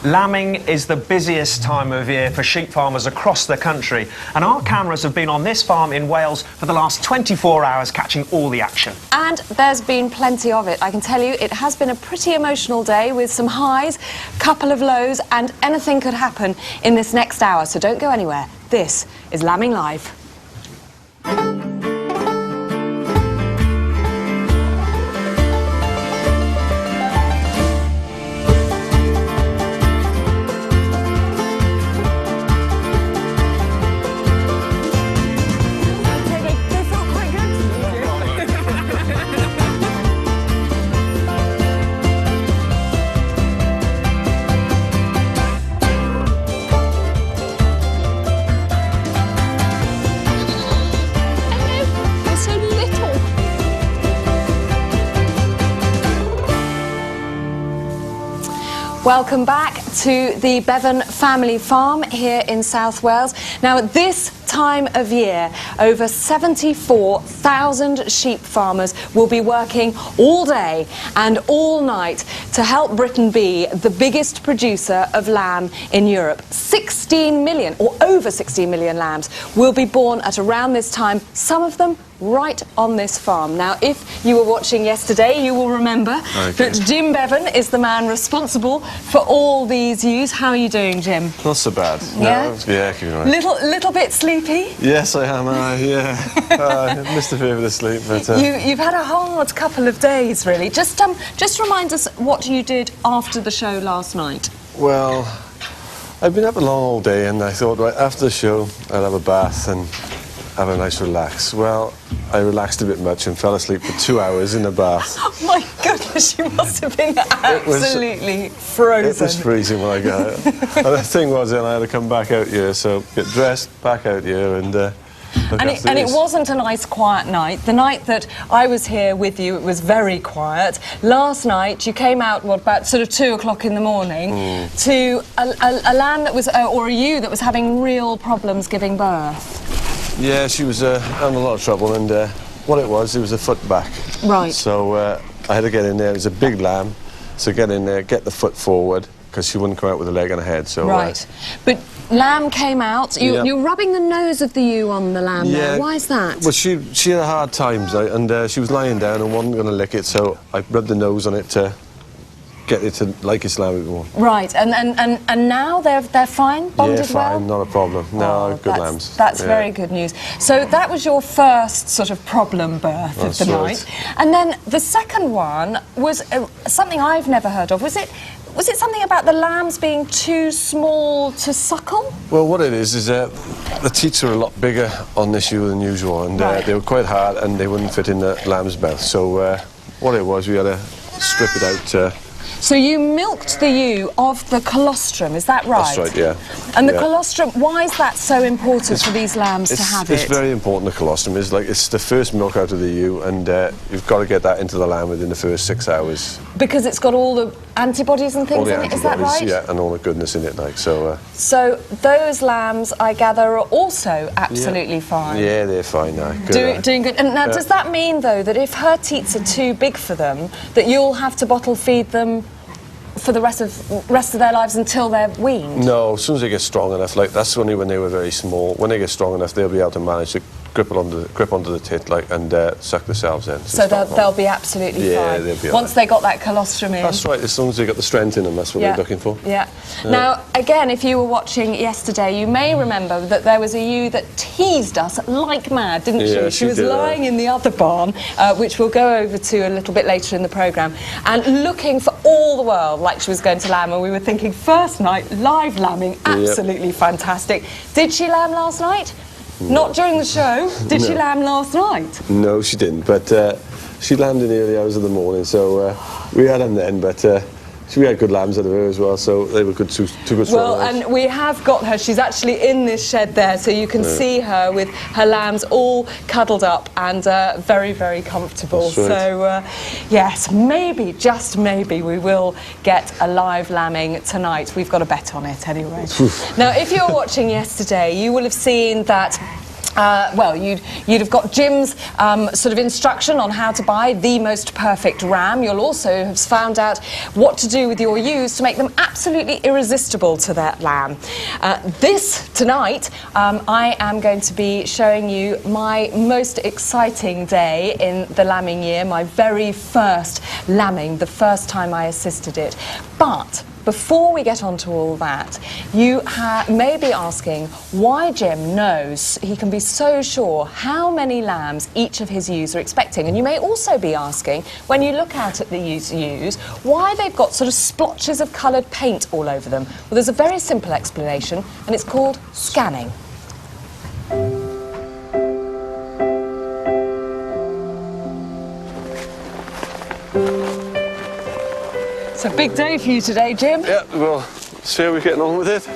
Lambing is the busiest time of year for sheep farmers across the country, and our cameras have been on this farm in Wales for the last 24 hours catching all the action. And there's been plenty of it. I can tell you it has been a pretty emotional day with some highs, couple of lows, and anything could happen in this next hour, so don't go anywhere. This is Lambing Live. Welcome back to the Bevan family farm here in South Wales. Now, at this time of year, over 74,000 sheep farmers will be working all day and all night to help Britain be the biggest producer of lamb in Europe. 16 million, or over 16 million lambs will be born at around this time, some of them right on this farm. Now, if you were watching yesterday, you will remember that Jim Bevin is the man responsible for all these ewes. How are you doing, Jim? Not so bad. Yeah? No, yeah, keep going. Little bit sleepy? Yes, I am. Yeah. I missed a fair bit of sleep, but you've had a hard couple of days, really. Just remind us what you did after the show last night. Well, I've been up a long all day, and I thought, right after the show, I'll have a bath and have a nice relax. Well, I relaxed a bit much and fell asleep for 2 hours in the bath. Oh my goodness, you must have been absolutely frozen. It was freezing when I got out. And the thing was, then I had to come back out here, so get dressed, back out here, and it wasn't a nice quiet night. The night that I was here with you, it was very quiet. Last night, you came out, what, about sort of 2 o'clock in the morning to a lamb that was, or a ewe that was having real problems giving birth. Yeah, she was having a lot of trouble, and what it was a foot back. Right. So I had to get in there. It was a big lamb, so get in there, get the foot forward, because she wouldn't come out with a leg and a head. So right. But lamb came out. You're rubbing the nose of the ewe on the lamb now. Why is that? Well, she had a hard time, and she was lying down and wasn't going to lick it, so I rubbed the nose on it to get it to like its lamb a bit more. Right, and now they're fine, bonded well? Yeah, fine, not a problem. No, good lambs. That's very good news. So that was your first sort of problem birth of the night. And then the second one was something I've never heard of. Was it something about the lambs being too small to suckle? Well, what it is the teats are a lot bigger on this ewe than usual, and they were quite hard and they wouldn't fit in the lamb's mouth. So what it was, we had to strip it out. So you milked the ewe of the colostrum, is that right? That's right, yeah. And the colostrum, why is that so important for these lambs to have it? It's very important, the colostrum. It's the first milk out of the ewe, and you've got to get that into the lamb within the first 6 hours. Because it's got all the antibodies and things in it, is that right? Yeah, and all the goodness in it, like, so... So those lambs, I gather, are also absolutely fine? Yeah, they're fine now. Doing good. And now, does that mean, though, that if her teats are too big for them, that you'll have to bottle feed them for the rest of their lives until they're weaned? No, as soon as they get strong enough, like, that's only when they were very small. When they get strong enough, they'll be able to manage to grip onto the tit, like, and suck themselves in. So they'll be absolutely fine. Yeah, they'll be once they got that colostrum in. That's right, as long as they got the strength in them, that's what they're looking for. Yeah. Now, again, if you were watching yesterday, you may remember that there was a ewe that teased us like mad, didn't she? She was lying in the other barn, which we'll go over to a little bit later in the programme, and looking for all the world like she was going to lamb, and we were thinking, first night, live lambing, absolutely fantastic. Did she lamb last night? No. Not during the show. Did she lamb last night? No, she didn't, but she lambed in the early hours of the morning, so we had them then, but we had good lambs out of her as well, so they were good, two good strong Well, and we have got her. She's actually in this shed there, so you can see her with her lambs all cuddled up and very, very comfortable. That's right. So, yes, maybe, just maybe, we will get a live lambing tonight. We've got a bet on it anyway. Now, if you were watching yesterday, you will have seen that well, you'd have got Jim's sort of instruction on how to buy the most perfect ram. You'll also have found out what to do with your ewes to make them absolutely irresistible to that lamb. Tonight, I am going to be showing you my most exciting day in the lambing year, my very first lambing, the first time I assisted it. But before we get on to all that, you may be asking why Jim knows, he can be so sure how many lambs each of his ewes are expecting. And you may also be asking, when you look out at these ewes, why they've got sort of splotches of coloured paint all over them. Well, there's a very simple explanation, and it's called scanning. It's a big day for you today, Jim. Yeah, well, see how we're getting on with it.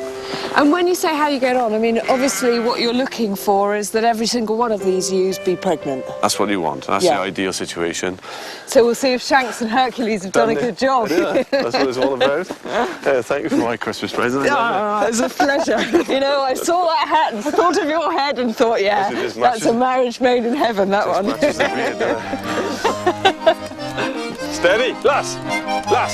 And when you say how you get on, I mean, obviously what you're looking for is that every single one of these ewes be pregnant. That's what you want. That's the ideal situation. So we'll see if Shanks and Hercules have done a good job. Yeah, that's what it's all about. Thank you for my Christmas present. Oh, it's a pleasure. You know, I saw that hat and thought of your head and thought, yeah, that's a marriage made in heaven, that one. Steady, lass,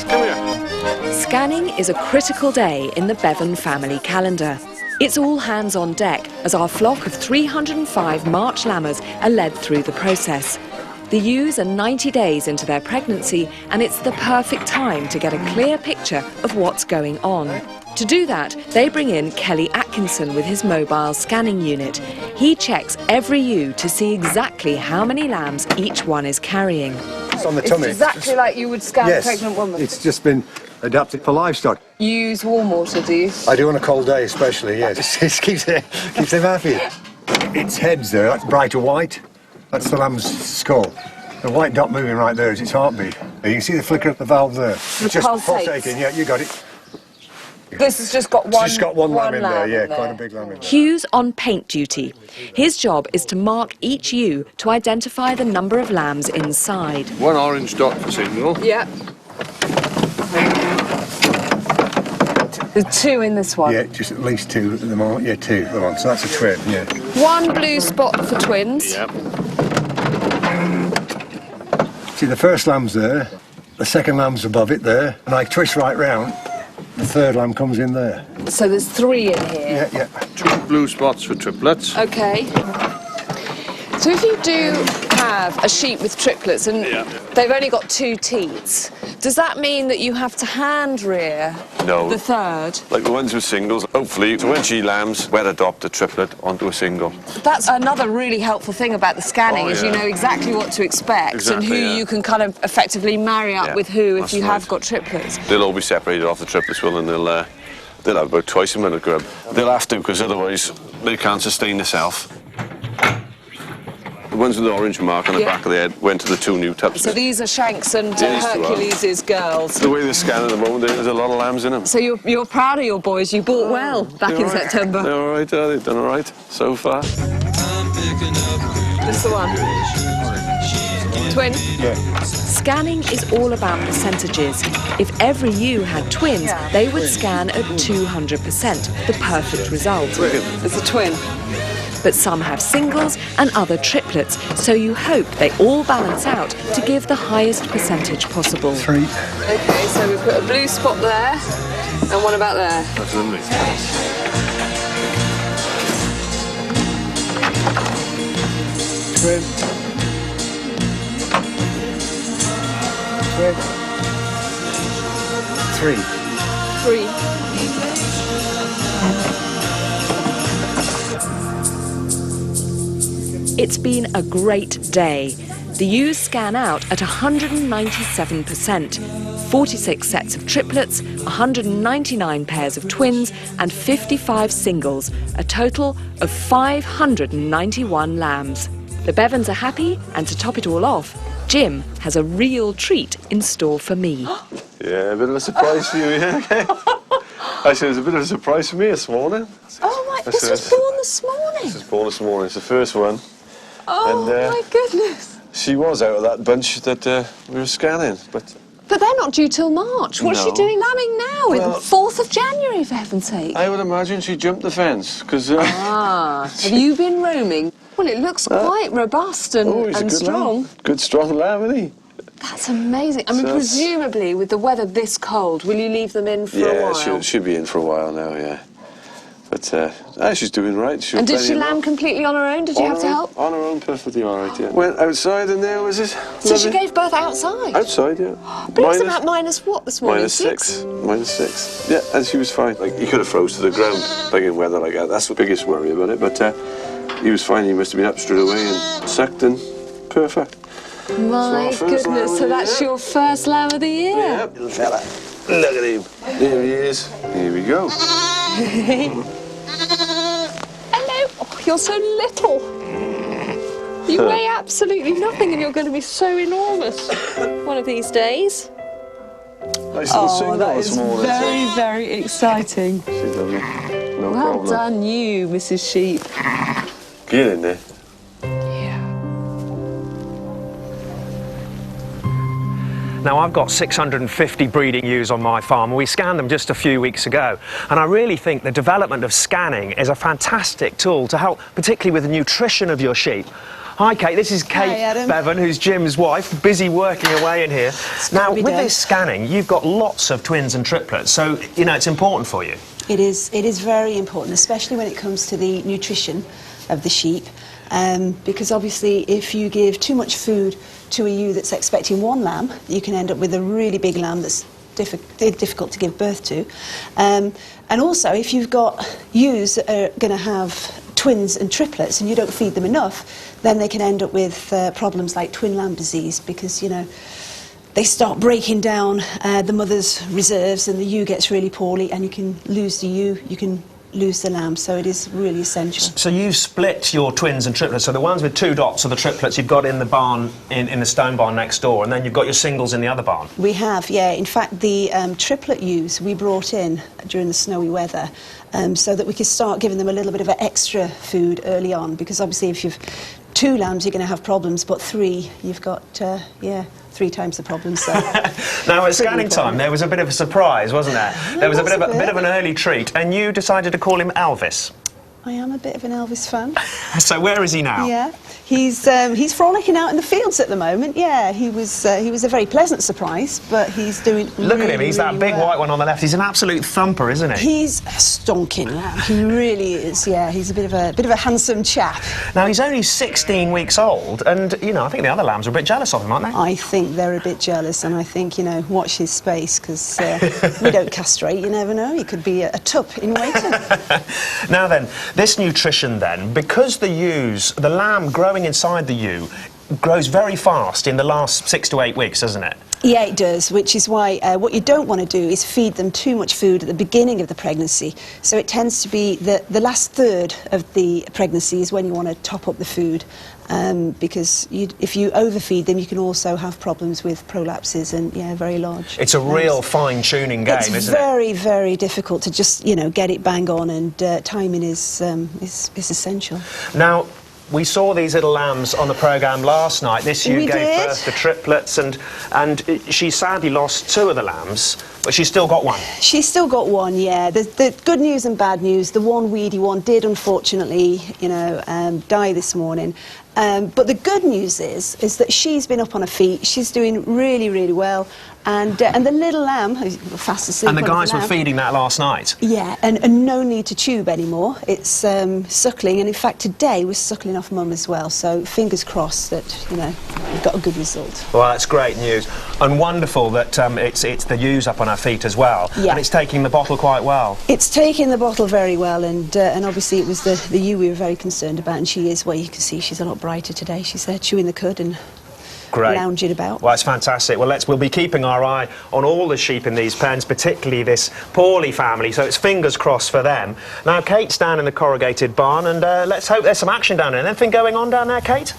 come here. Scanning is a critical day in the Bevan family calendar. It's all hands on deck as our flock of 305 March lambers are led through the process. The ewes are 90 days into their pregnancy, and it's the perfect time to get a clear picture of what's going on. To do that, they bring in Kelly Atkinson with his mobile scanning unit. He checks every ewe to see exactly how many lambs each one is carrying. It's on the tummy. It's exactly like you would scan a pregnant woman. It's just been adapted for livestock. You use warm water, do you? I do on a cold day especially, yes. It keeps them happy. Its head's there, that's brighter white. That's the lamb's skull. The white dot moving right there is its heartbeat. You can see the flicker of the valve there. It's just pulsating, yeah, you got it. This has just got one. It's just got one lamb in there, yeah, quite a big lamb in there. Hugh's on paint duty. His job is to mark each ewe to identify the number of lambs inside. One orange dot for signal. Yeah. There's two in this one. Yeah, just at least two at the moment. Yeah, two. Come on, so that's a twin, yeah. One blue spot for twins. Yep. See, the first lamb's there, the second lamb's above it there, and I twist right round. The third lamb comes in there. So there's three in here. Yeah. 2 blue spots for triplets. Okay. So if you do have a sheep with triplets and they've only got 2 teats, does that mean that you have to hand rear the third? Like the ones with singles, hopefully, so when she lambs, we'll adopt a triplet onto a single. That's another really helpful thing about the scanning, is you know exactly what to expect and who you can kind of effectively marry up with who if you have got triplets. They'll all be separated off the triplets, Will, and they'll have about twice a minute grub. They'll have to, because otherwise they can't sustain themselves. The ones with the orange mark on the back of the head went to the 2 new tups. So these are Shanks and Hercules' girls. The way they're scanning at the moment, there's a lot of lambs in them. So you're proud of your boys. You bought well back in September. They're all right, they've done all right so far. This is the one. Twin? Yeah. Scanning is all about percentages. If every ewe had twins, they would scan at 200%, the perfect result. It's a twin. But some have singles and other triplets, so you hope they all balance out to give the highest percentage possible. 3. Okay, so we put a blue spot there, and one about there. That's lovely. Twin. 3. It's been a great day. The ewes scan out at 197%. 46 sets of triplets, 199 pairs of twins and 55 singles, a total of 591 lambs. The Bevins are happy, and to top it all off, Jim has a real treat in store for me. Yeah, a bit of a surprise for you, yeah, okay. Actually, it was a bit of a surprise for me this morning. Oh my, this was born this morning? This was born this morning, it's the first one. Oh, and, my goodness. She was out of that bunch that we were scanning, but they're not due till March. What's she No. doing lambing now? Well, It's the 4th of January, for heaven's sake. I would imagine she jumped the fence, because... Have you been roaming? Well, it looks quite robust and, oh, he's a good strong. lamb. Good, strong lamb, isn't he? That's amazing. I mean, So presumably, with the weather this cold, will you leave them in for a while? Yeah, she'll be in for a while now, yeah. But she's doing right. And did she lamb completely on her own? Did you have to help? On her own, perfectly all right, yeah. Went outside and there was it. So she gave birth outside? Outside, yeah. But it was about minus what this morning? -6. Yeah, and she was fine. Like, he could have froze to the ground, like in weather like that. That's the biggest worry about it. But he was fine. He must have been up straight away and sucked and perfect. My goodness, so that's your first lamb of the year? Yep, little fella. Look at him. There he is. Here we go. Hello. Oh, you're so little. You weigh absolutely nothing and you're going to be so enormous one of these days. Nice little single that this is morning. very, very exciting. She's lovely. No Well problem. done you, Mrs. Sheep. Get in there. Now, I've got 650 breeding ewes on my farm, and we scanned them just a few weeks ago. And I really think the development of scanning is a fantastic tool to help, particularly with the nutrition of your sheep. Hi, Kate. This is Kate Bevin, who's Jim's wife, busy working away in here. Now, with this scanning, you've got lots of twins and triplets, so, you know, it's important for you. It is very important, especially when it comes to the nutrition of the sheep. Because obviously if you give too much food to a ewe that's expecting one lamb, you can end up with a really big lamb that's difficult to give birth to. And also if you've got ewes that are going to have twins and triplets and you don't feed them enough, then they can end up with problems like twin lamb disease, because, you know, they start breaking down the mother's reserves and the ewe gets really poorly and you can lose the ewe, you can lose the lamb, so it is really essential. So you've split your twins and triplets, so the ones with 2 dots are the triplets you've got in the barn, in the stone barn next door, and then you've got your singles in the other barn. We have, yeah. In fact, the triplet ewes we brought in during the snowy weather so that we could start giving them a little bit of extra food early on, because obviously if you've 2 lambs you're going to have problems, but 3 you've got, 3 times the problem. So. Now, at scanning time, there was a bit of a surprise, wasn't there? There was a bit of an early treat, and you decided to call him Elvis. I am a bit of an Elvis fan. So where is he now? Yeah, he's frolicking out in the fields at the moment. Yeah, he was a very pleasant surprise, but he's doing. Look at him, he's that big white one on the left. He's an absolute thumper, isn't he? He's a stonking lamb. He really is. Yeah, he's a bit of a handsome chap. Now he's only 16 weeks old, and you know I think the other lambs are a bit jealous of him, aren't they? I think they're a bit jealous, and I think, you know, watch his space, because we don't castrate. You never know. He could be a tup in waiting. Now then, this nutrition then, because the lamb growing inside the ewe grows very fast in the last 6 to 8 weeks, doesn't it? Yeah, it does, which is why what you don't want to do is feed them too much food at the beginning of the pregnancy. So it tends to be the last third of the pregnancy is when you want to top up the food, because if you overfeed them, you can also have problems with prolapses and, very large. It's a real fine-tuning game, isn't it? It's very, very difficult to just, get it bang on, and timing is essential. Now, we saw these little lambs on the programme last night. This ewe gave birth to triplets, and she sadly lost 2 of the lambs, but she's still got 1. She's still got 1, yeah. The good news and bad news, the one weedy one did unfortunately, die this morning. But the good news is that she's been up on her feet. She's doing really, really well. And the little lamb, who's fast asleep. And the guys were feeding that last night? Yeah, and no need to tube anymore. It's suckling, and in fact today we're suckling off mum as well. So fingers crossed that, we've got a good result. Well, that's great news. And wonderful that it's the ewes up on her feet as well. Yeah. And it's taking the bottle quite well. It's taking the bottle very well, and obviously it was the ewe we were very concerned about, and she is, well, you can see she's a lot brighter today. She's there chewing the cud and lounging about. Well, it's fantastic. Well, we'll be keeping our eye on all the sheep in these pens, particularly this Pawley family, so it's fingers crossed for them. Now, Kate's down in the corrugated barn, and let's hope there's some action down there. Anything going on down there, Kate?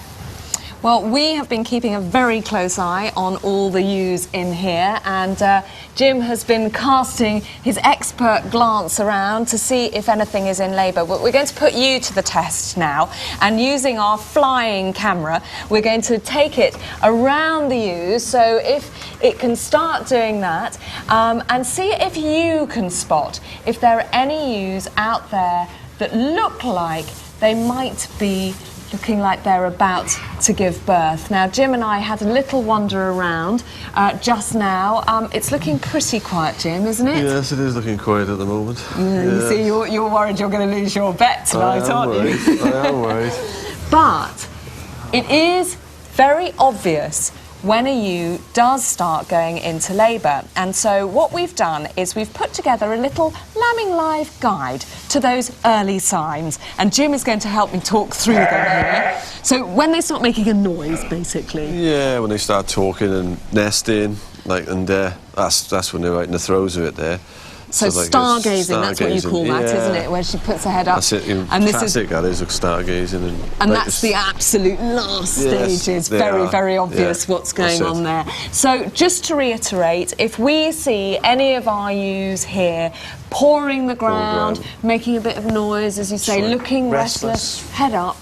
Well, we have been keeping a very close eye on all the ewes in here, and Jim has been casting his expert glance around to see if anything is in labour. But we're going to put you to the test now, and using our flying camera, we're going to take it around the ewes, so if it can start doing that, and see if you can spot if there are any ewes out there that look like they might be looking like they're about to give birth. Now, Jim and I had a little wander around just now. It's looking pretty quiet, Jim, isn't it? Yes, it is looking quiet at the moment. Yeah. You see, you're worried you're going to lose your bet tonight, aren't you? I am worried. But it is very obvious when a ewe does start going into labour. And so what we've done is we've put together a little Lambing Live guide to those early signs. And Jim is going to help me talk through them here. So when they start making a noise, basically. Yeah, when they start talking and nesting, and that's when they're right in the throes of it there. So like stargazing, that's what you call that, isn't it? Where she puts her head up. That's it. And classic, that is, like stargazing. And like that's the absolute last stage. It's very, very obvious what's going on there. So just to reiterate, if we see any of our ewes here pawing the ground, making a bit of noise, as you say, looking restless, head up,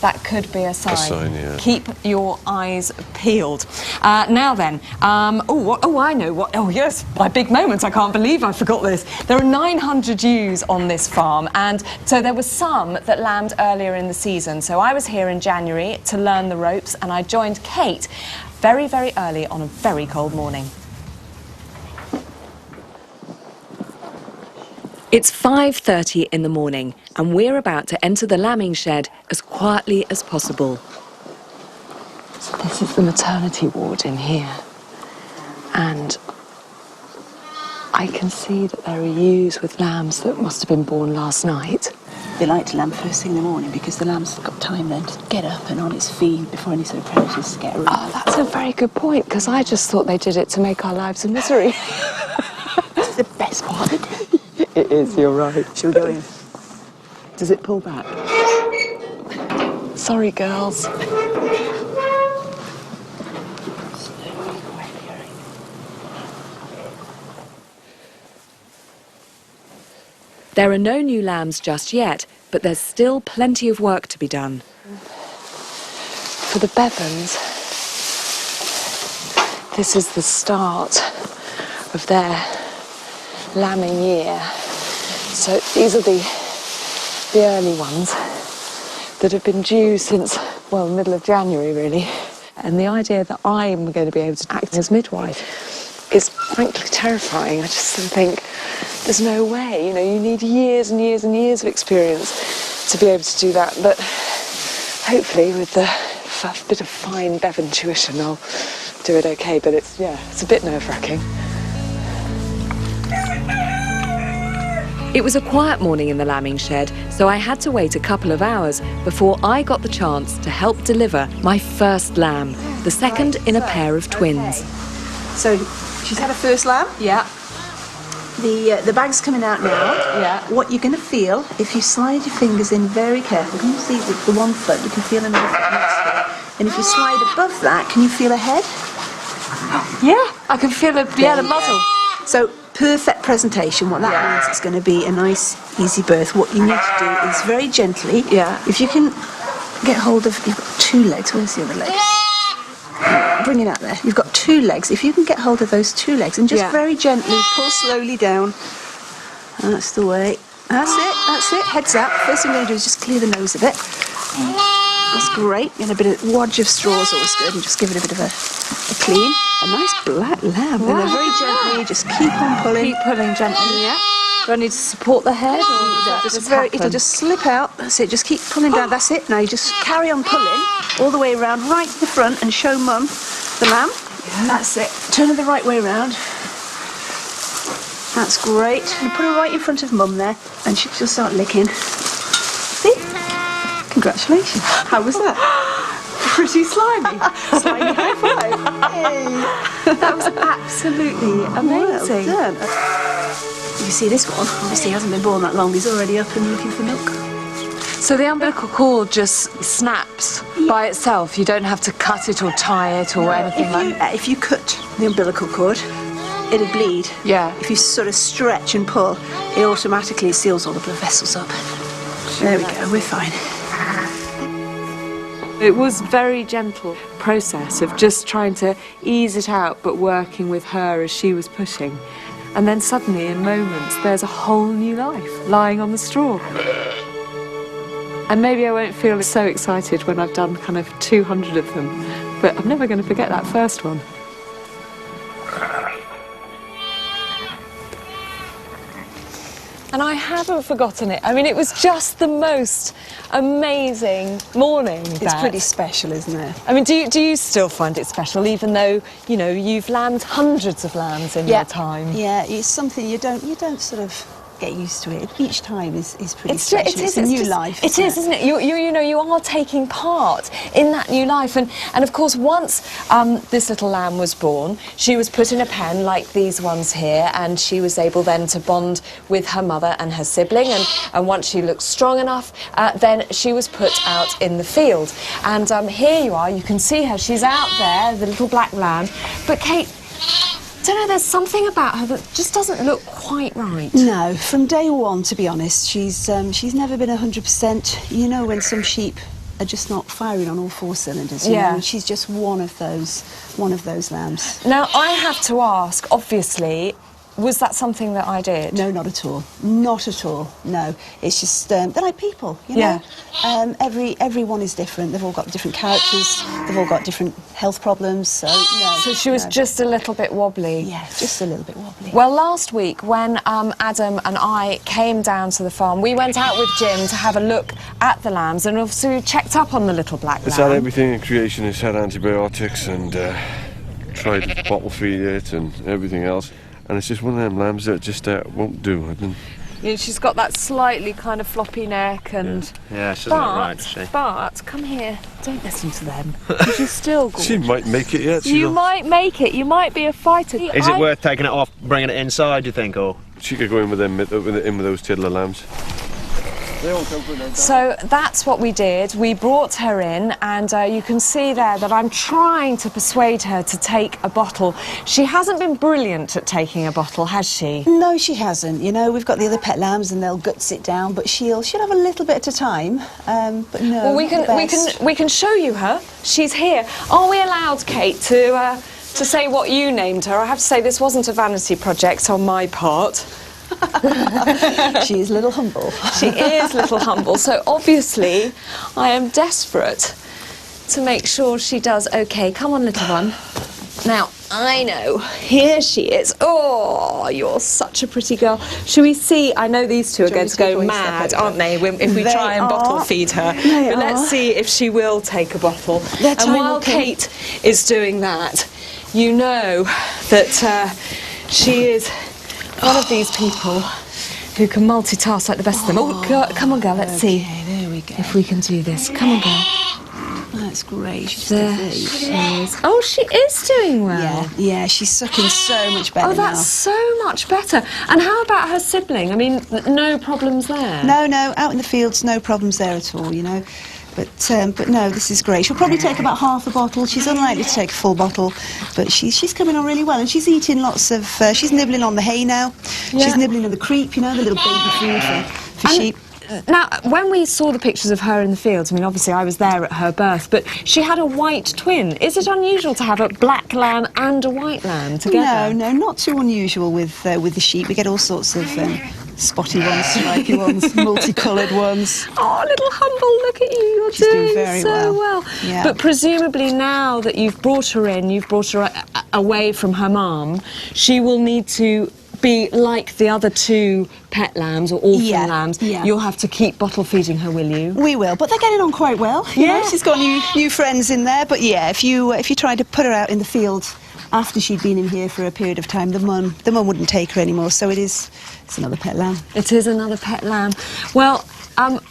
that could be a sign. Keep your eyes peeled. Now then, I know what. Oh yes, my big moment. I can't believe I forgot this. There are 900 ewes on this farm, and so there were some that lambed earlier in the season. So I was here in January to learn the ropes, and I joined Kate very, very early on a very cold morning. It's 5:30 in the morning, and we're about to enter the lambing shed as quietly as possible. So this is the maternity ward in here, and I can see that there are ewes with lambs that must have been born last night. They like to lamb first thing in the morning because the lamb's got time then to get up and on its feet before any sort of predators get around. Oh, that's a very good point, because I just thought they did it to make our lives a misery. It's the best part of the day. It is, you're right. Shall we go in? Does it pull back? Sorry, girls. There are no new lambs just yet, but there's still plenty of work to be done. For the Bevins, this is the start of their lambing year. So these are the early ones that have been due since, well, the middle of January, really. And the idea that I'm going to be able to act as midwife is frankly terrifying. I just think there's no way, you need years and years and years of experience to be able to do that. But hopefully with the bit of fine Bevan tuition, I'll do it okay. But it's a bit nerve-wracking. It was a quiet morning in the lambing shed, so I had to wait a couple of hours before I got the chance to help deliver my first lamb, the second in a pair of twins. So she's had her first lamb. Yeah. The bag's coming out now. Yeah. What you're going to feel, if you slide your fingers in very carefully, can you see the one foot? You can feel another foot next to it. And if you slide above that, can you feel a head? Yeah, I can feel the muzzle. So perfect presentation. What that means is going to be a nice, easy birth. What you need to do is very gently. Yeah. If you can get hold of, you've got two legs. Where's the other leg? Bring it out there. You've got two legs. If you can get hold of those two legs and just very gently pull slowly down. That's the way. That's it. That's it. Heads up. First thing I'm going to do is just clear the nose a bit. That's great. And a bit of wodge of straw is always good. And just give it a bit of a clean. A nice black lamb. And then very gently, just keep on pulling. Keep pulling gently. Yeah. Do I need to support the head? Or It'll just slip out. That's it. Just keep pulling down. That's it. Now you just carry on pulling all the way around right to the front and show Mum the lamb. Yeah. That's it. Turn her the right way around. That's great. And put her right in front of Mum there, and she'll start licking. See? Congratulations. How was that? pretty slimy. Slimy high five. Hey. That was absolutely amazing. Well done. You see this one, obviously he hasn't been born that long, he's already up and looking for milk. So the umbilical cord just snaps by itself? You don't have to cut it or tie it or anything like that? If you cut the umbilical cord, it'll bleed. Yeah. If you sort of stretch and pull, it automatically seals all the blood vessels up. There we go, we're fine. It was a very gentle process of just trying to ease it out, but working with her as she was pushing. And then suddenly, in moments, there's a whole new life lying on the straw. And maybe I won't feel so excited when I've done kind of 200 of them, but I'm never going to forget that first one. And I haven't forgotten it. I mean, it was just the most amazing morning. It's pretty special, isn't it? I mean, do you still find it special, even though, you know, you've lambed hundreds of lambs in your time? Yeah, it's something you don't sort of get used to it. Each time is pretty special. It's a new life. It is, isn't it? You know, you are taking part in that new life. And of course, once this little lamb was born, she was put in a pen like these ones here, and she was able then to bond with her mother and her sibling. And once she looked strong enough, then she was put out in the field. And here you are, you can see her. She's out there, the little black lamb. But Kate, I don't know, there's something about her that just doesn't look quite right. No, from day one, to be honest, she's never been 100%. You know, when some sheep are just not firing on all four cylinders. You know, and she's just one of those lambs. Now, I have to ask, obviously, was that something that I did? No, not at all. Not at all. No, it's just they're like people. You know? Everyone is different. They've all got different characters. They've all got different health problems. So no. So she was just a little bit wobbly. Yeah, just a little bit wobbly. Well, last week when Adam and I came down to the farm, we went out with Jim to have a look at the lambs, and obviously we checked up on the little black lamb. It's had everything in creation. It's had antibiotics and tried to bottle feed it and everything else. And it's just one of them lambs that just won't do. You know, she's got that slightly kind of floppy neck and... Yeah, she doesn't look right, does she? But, come here, don't listen to them, because you're still gorgeous. She might make it yet. You might make it, you might be a fighter. Is it worth taking it off, bringing it inside, do you think, or...? She could go in with them, in with those tiddler lambs. So that's what we did. We brought her in, and you can see there that I'm trying to persuade her to take a bottle. She hasn't been brilliant at taking a bottle, has she? No, she hasn't. You know, we've got the other pet lambs, and they'll gut sit down, but she'll have a little bit at a time. But no. Well, we can show you her. She's here. Are we allowed, Kate, to say what you named her? I have to say this wasn't a vanity project on my part. She is Little Humble. She is Little Humble, so obviously I am desperate to make sure she does okay. Come on, little one. Now, I know, here she is. Oh, you're such a pretty girl. Shall we see? I know these two are going to go mad, aren't they, if we try and bottle feed her. But let's see if she will take a bottle. And while Kate is doing that, you know that she is one of these people who can multitask like the best of them. Oh, come on, girl, let's see. There we go. If we can do this. Come on, girl. That's great. She's There she is. Oh, she is doing well. Yeah, she's sucking so much better now. Oh, that's so much better. And how about her sibling? I mean, no problems there? No, out in the fields, no problems there at all, you know. But no, this is great. She'll probably take about half a bottle. She's unlikely to take a full bottle, but she's coming on really well, and she's eating lots of. She's nibbling on the hay now. Yeah. She's nibbling on the creep, you know, the little baby food for sheep. Now, when we saw the pictures of her in the fields, I mean, obviously I was there at her birth, but she had a white twin. Is it unusual to have a black lamb and a white lamb together? No, not too unusual with the sheep. We get all sorts of spotty ones, stripy ones, multicoloured ones. Oh, little Humble, look at you, you're doing very so well. Yeah. But presumably now that you've brought her in, you've brought her away from her mum, she will need to be like the other two pet lambs or orphan lambs. Yeah. You'll have to keep bottle feeding her, will you? We will, but they're getting on quite well. You know, she's got new friends in there. But yeah, if you tried to put her out in the field after she'd been in here for a period of time, the mum wouldn't take her anymore. So it is It's another pet lamb. It is another pet lamb. Well,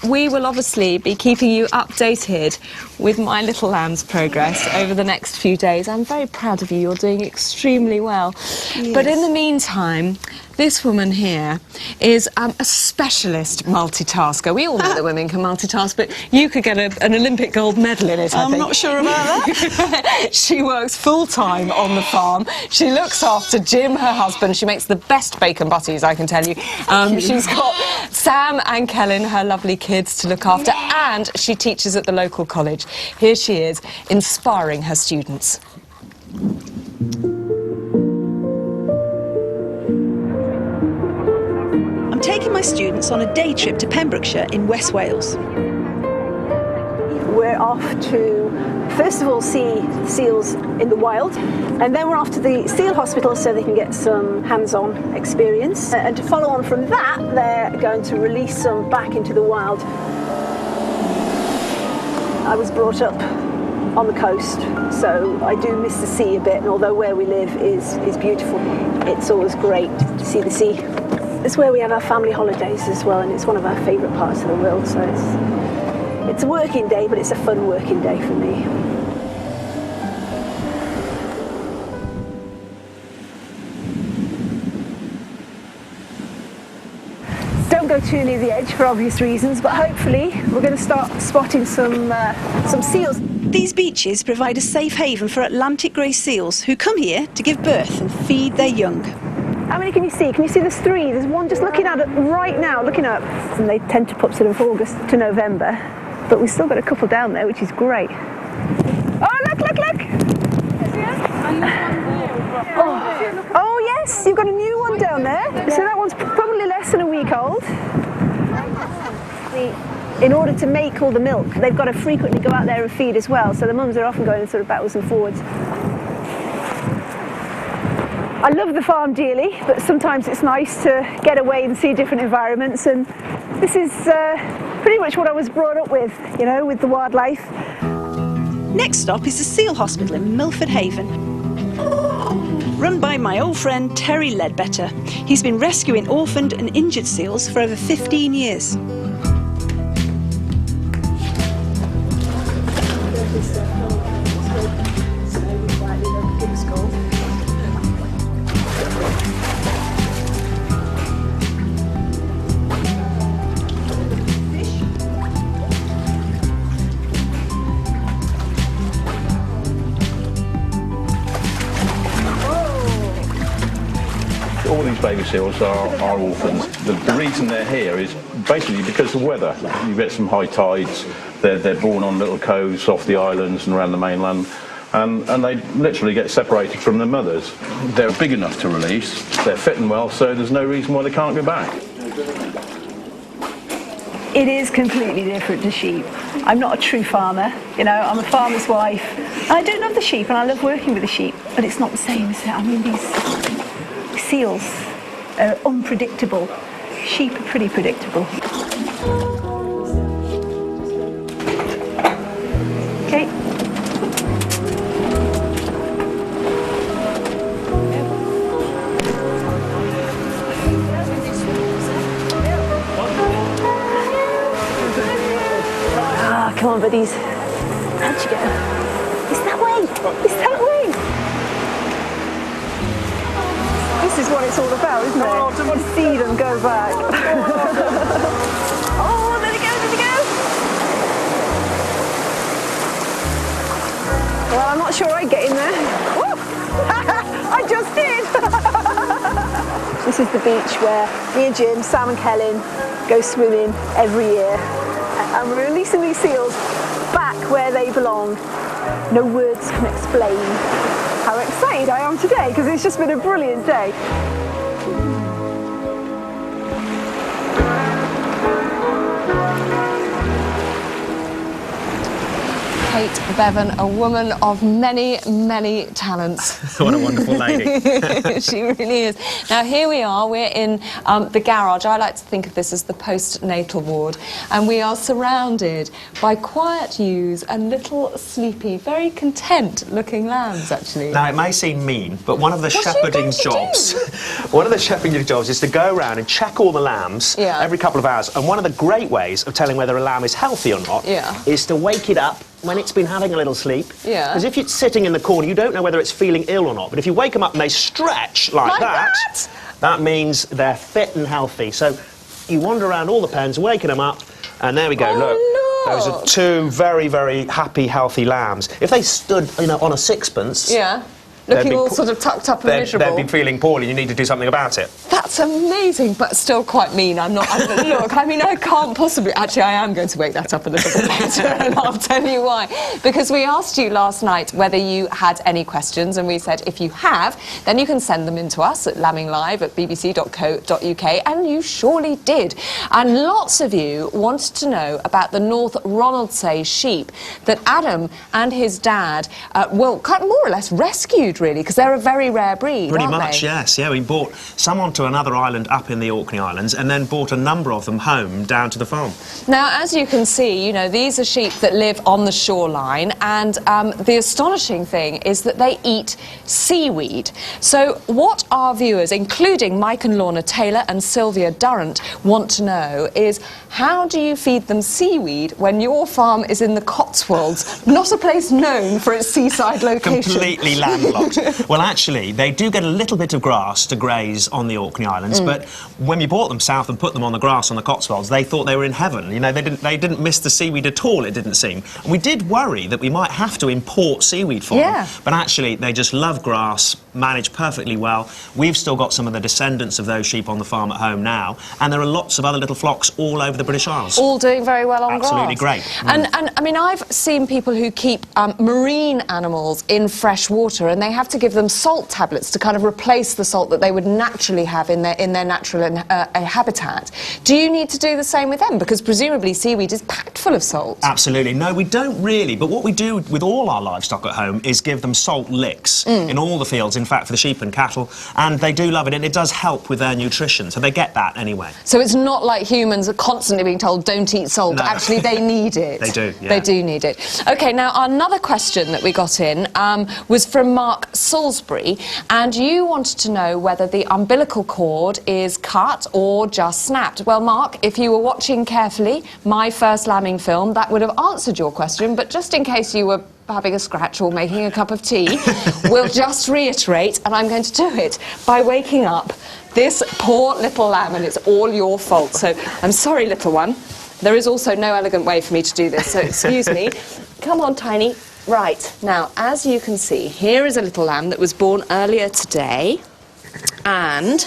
we will obviously be keeping you updated with my little lamb's progress over the next few days. I'm very proud of you. You're doing extremely well. Yes. But in the meantime, this woman here is a specialist multitasker. We all know that women can multitask, but you could get an Olympic gold medal in it, I think. I'm not sure about that. She works full-time on the farm. She looks after Jim, her husband. She makes the best bacon butties, I can tell you. She's got Sam and Kellen, her lovely kids, to look after, and she teaches at the local college. Here she is, inspiring her students. I'm taking my students on a day trip to Pembrokeshire in West Wales. We're off to, first of all, see seals in the wild, and then we're off to the seal hospital so they can get some hands-on experience. And to follow on from that, they're going to release them back into the wild. I was brought up on the coast, so I do miss the sea a bit, and although where we live is beautiful, it's always great to see the sea. It's where we have our family holidays as well, and it's one of our favourite parts of the world, so it's a working day, but it's a fun working day for me. Don't go too near the edge for obvious reasons, but hopefully we're going to start spotting some seals. These beaches provide a safe haven for Atlantic grey seals who come here to give birth and feed their young. How many can you see? Can you see there's three? There's one just looking at it right now, looking up. And they tend to put sort of August to November, but we've still got a couple down there, which is great. Oh, look, look, look! Oh, yes, you've got a new one down there. So that one's probably less than a week old. In order to make all the milk, they've got to frequently go out there and feed as well, so the mums are often going sort of backwards and forwards. I love the farm dearly, but sometimes it's nice to get away and see different environments, and this is pretty much what I was brought up with, you know, with the wildlife. Next stop is the Seal Hospital in Milford Haven, run by my old friend Terry Ledbetter. He's been rescuing orphaned and injured seals for over 15 years. All these baby seals are orphans. The reason they're here is basically because of weather. You get some high tides, they're born on little coves off the islands and around the mainland, and they literally get separated from their mothers. They're big enough to release, they're fit and well, so there's no reason why they can't go back. It is completely different to sheep. I'm not a true farmer, you know, I'm a farmer's wife. I do love the sheep and I love working with the sheep, but it's not the same, is it? I mean, these seals are unpredictable. Sheep are pretty predictable. Okay. Ah, come on, buddies. How'd you go? It's that way. It's that way. This is what it's all about, isn't it? I want to see them go back. Oh, there they go, there they go! Well, I'm not sure I'd get in there. I just did! This is the beach where me and Jim, Sam and Kellen go swimming every year. And we're releasing these seals back where they belong. No words can explain how excited I am today, because it's just been a brilliant day. Okay, great Bevin, a woman of many, many talents. What a wonderful lady. She really is. Now, here we are. We're in the garage. I like to think of this as the postnatal ward. And we are surrounded by quiet ewes and little sleepy, very content-looking lambs, actually. Now, it may seem mean, but one of the shepherding jobs... One of the shepherding jobs is to go around and check all the lambs every couple of hours. And one of the great ways of telling whether a lamb is healthy or not is to wake it up when it's been having a little sleep. Because if it's sitting in the corner, you don't know whether it's feeling ill or not. But if you wake them up and they stretch like that, that means they're fit and healthy. So you wander around all the pens, waking them up, and there we go, look. Those are two very, very happy, healthy lambs. If they stood, you know, on a sixpence... Looking all sort of tucked up and miserable. They'd be feeling poorly. You need to do something about it. That's amazing, but still quite mean. Look, I mean, I can't possibly... Actually, I am going to wake that up a little bit later, and I'll tell you why. Because we asked you last night whether you had any questions, and we said if you have, then you can send them in to us at lambinglive@bbc.co.uk, and you surely did. And lots of you wanted to know about the North Ronaldsay sheep that Adam and his dad, well, kind of more or less rescued, really, because they're a very rare breed, Pretty aren't much, they? yes. Yeah, we bought some onto another island up in the Orkney Islands and then bought a number of them home down to the farm. Now, as you can see, you know, these are sheep that live on the shoreline, and the astonishing thing is that they eat seaweed. So what our viewers, including Mike and Lorna Taylor and Sylvia Durrant, want to know is, how do you feed them seaweed when your farm is in the Cotswolds, not a place known for its seaside location? Completely landlocked. Well, actually, they do get a little bit of grass to graze on the Orkney Islands, but when we brought them south and put them on the grass on the Cotswolds, they thought they were in heaven. You know, they didn't miss the seaweed at all, it didn't seem. And we did worry that we might have to import seaweed for them, but actually, they just love grass, manage perfectly well. We've still got some of the descendants of those sheep on the farm at home now, and there are lots of other little flocks all over the British Isles. All doing very well on Absolutely grass. great. And I mean, I've seen people who keep marine animals in fresh water, and they have to give them salt tablets to kind of replace the salt that they would naturally have in their natural habitat. Do you need to do the same with them? Because presumably seaweed is packed full of salt. Absolutely. No, we don't really, but what we do with all our livestock at home is give them salt licks in all the fields, in fact, for the sheep and cattle, and they do love it, and it does help with their nutrition, so they get that anyway. So it's not like humans are constantly being told, don't eat salt. No. Actually, they need it. They do, yeah. They do need it. OK, now, another question that we got in was from Mark Salisbury, and you wanted to know whether the umbilical cord is cut or just snapped. Well, Mark, if you were watching carefully my first lambing film, that would have answered your question, but just in case you were having a scratch or making a cup of tea, we'll just reiterate, and I'm going to do it by waking up this poor little lamb, and it's all your fault. So I'm sorry, little one. There is also no elegant way for me to do this, so excuse me. Come on, Tiny. Right, now, as you can see, here is a little lamb that was born earlier today, and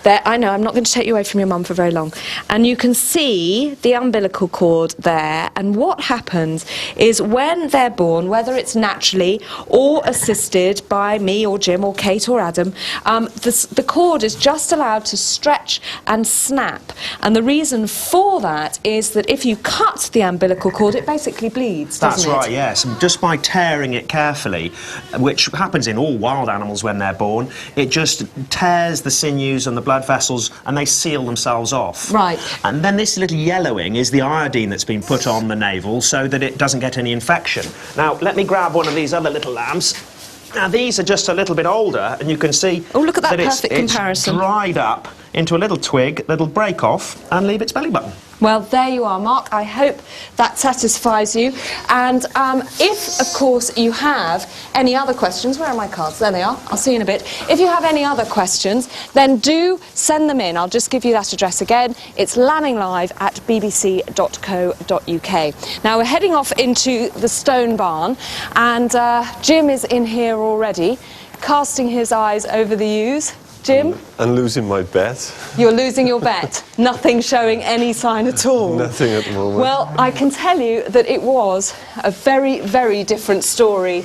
there, I know, I'm not going to take you away from your mum for very long. And you can see the umbilical cord there, and what happens is when they're born, whether it's naturally or assisted by me or Jim or Kate or Adam, the cord is just allowed to stretch and snap. And the reason for that is that if you cut the umbilical cord, it basically bleeds, doesn't it? That's right, yes. And just by tearing it carefully, which happens in all wild animals when they're born, it just tears the sinews and the blood vessels, and they seal themselves off. Right. And then this little yellowing is the iodine that's been put on the navel so that it doesn't get any infection. Now, let me grab one of these other little lambs. Now, these are just a little bit older, and you can see oh, look at that it's comparison. Dried up into a little twig that'll break off and leave its belly button. Well, there you are, Mark. I hope that satisfies you. And if, of course, you have any other questions... Where are my cards? There they are. I'll see you in a bit. If you have any other questions, then do send them in. I'll just give you that address again. It's lambinglive@bbc.co.uk. Now, we're heading off into the stone barn, and Jim is in here already, casting his eyes over the ewes. Jim? And losing my bet. You're losing your bet. Nothing showing any sign at all. Nothing at the moment. Well, I can tell you that it was a very, very different story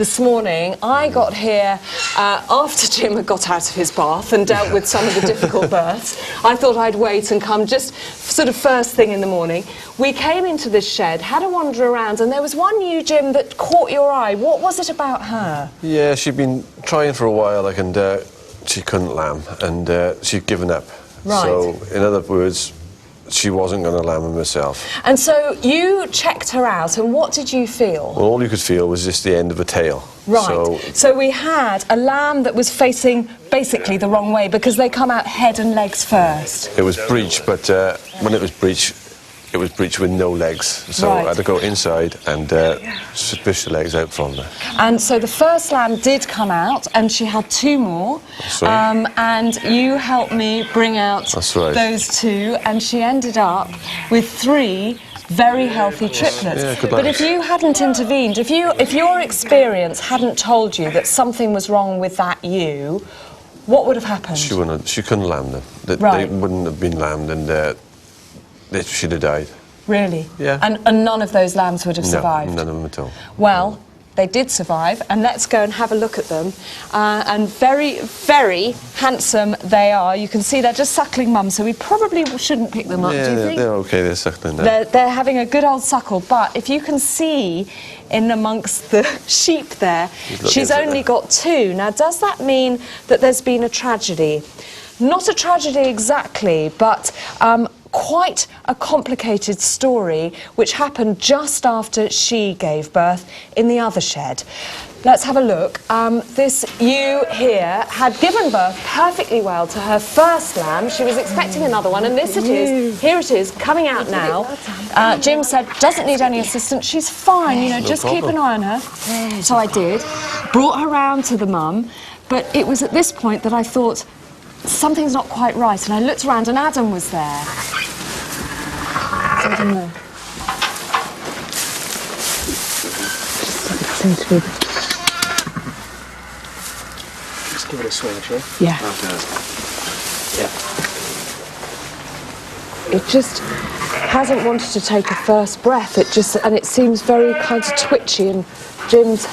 this morning. I got here after Jim had got out of his bath and dealt with some of the difficult births. I thought I'd wait and come just sort of first thing in the morning. We came into this shed, had a wander around, and there was one ewe, Jim, that caught your eye. What was it about her? Yeah, she'd been trying for a while, like, and she couldn't lamb, and she'd given up. Right. So, in other words, she wasn't going to lamb herself. And so you checked her out, and what did you feel? Well, all you could feel was just the end of a tail. Right. So we had a lamb that was facing basically the wrong way because they come out head and legs first. It was breech, but when it was breech with no legs. So Right. I had to go inside and fish the legs out from there. And so the first lamb did come out, and she had 2 more. That's right. And you helped me bring out That's right. those 2, and she ended up with 3 very healthy triplets. Yeah, good But lads. if you hadn't intervened, if your experience hadn't told you that something was wrong with that ewe, what would have happened? She couldn't lamb them. They Right. wouldn't have been lambed, and she'd have died. Really? Yeah. And none of those lambs would have survived? No, none of them at all. Well, they did survive, and let's go and have a look at them. And very, very handsome they are. You can see they're just suckling mum, so we probably shouldn't pick them up, Yeah, do you think? they're okay, they're suckling now. They're having a good old suckle, but if you can see in amongst the sheep there, she's only got 2. Now, does that mean that there's been a tragedy? Not a tragedy exactly, but quite a complicated story which happened just after she gave birth in the other shed. Let's have a look. This ewe here had given birth perfectly well to her first lamb. She was expecting another one, and this it is. Here it is, coming out now. Jim said, doesn't need any assistance. She's fine, you know, just keep an eye on her. So I did. Brought her round to the mum, but it was at this point that I thought, something's not quite right, and I looked around and Adam was there. I don't know. Just give it a swing, shall we? Yeah. Yeah. It just hasn't wanted to take a first breath. And it seems very kind of twitchy, and Jim's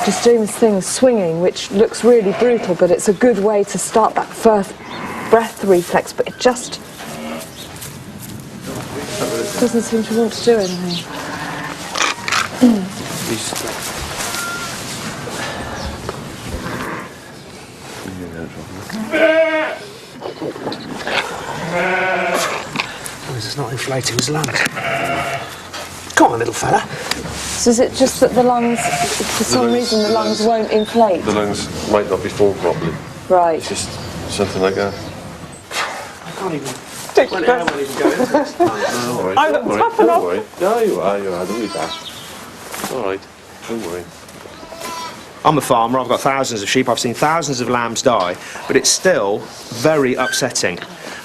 just doing this thing, swinging, which looks really brutal, but it's a good way to start that first breath reflex, but it just doesn't seem to want to do anything. It's not inflating his lungs. Come on, little fella. So is it just that the lungs, for some reason, the lungs won't inflate? The lungs might not be formed properly. Right. It's just something like that. I can't even... Air won't even go into this. I'm not tough enough. Don't worry. No, you are. Don't be bad. All right. Don't worry. I'm a farmer, I've got thousands of sheep, I've seen thousands of lambs die, but it's still very upsetting.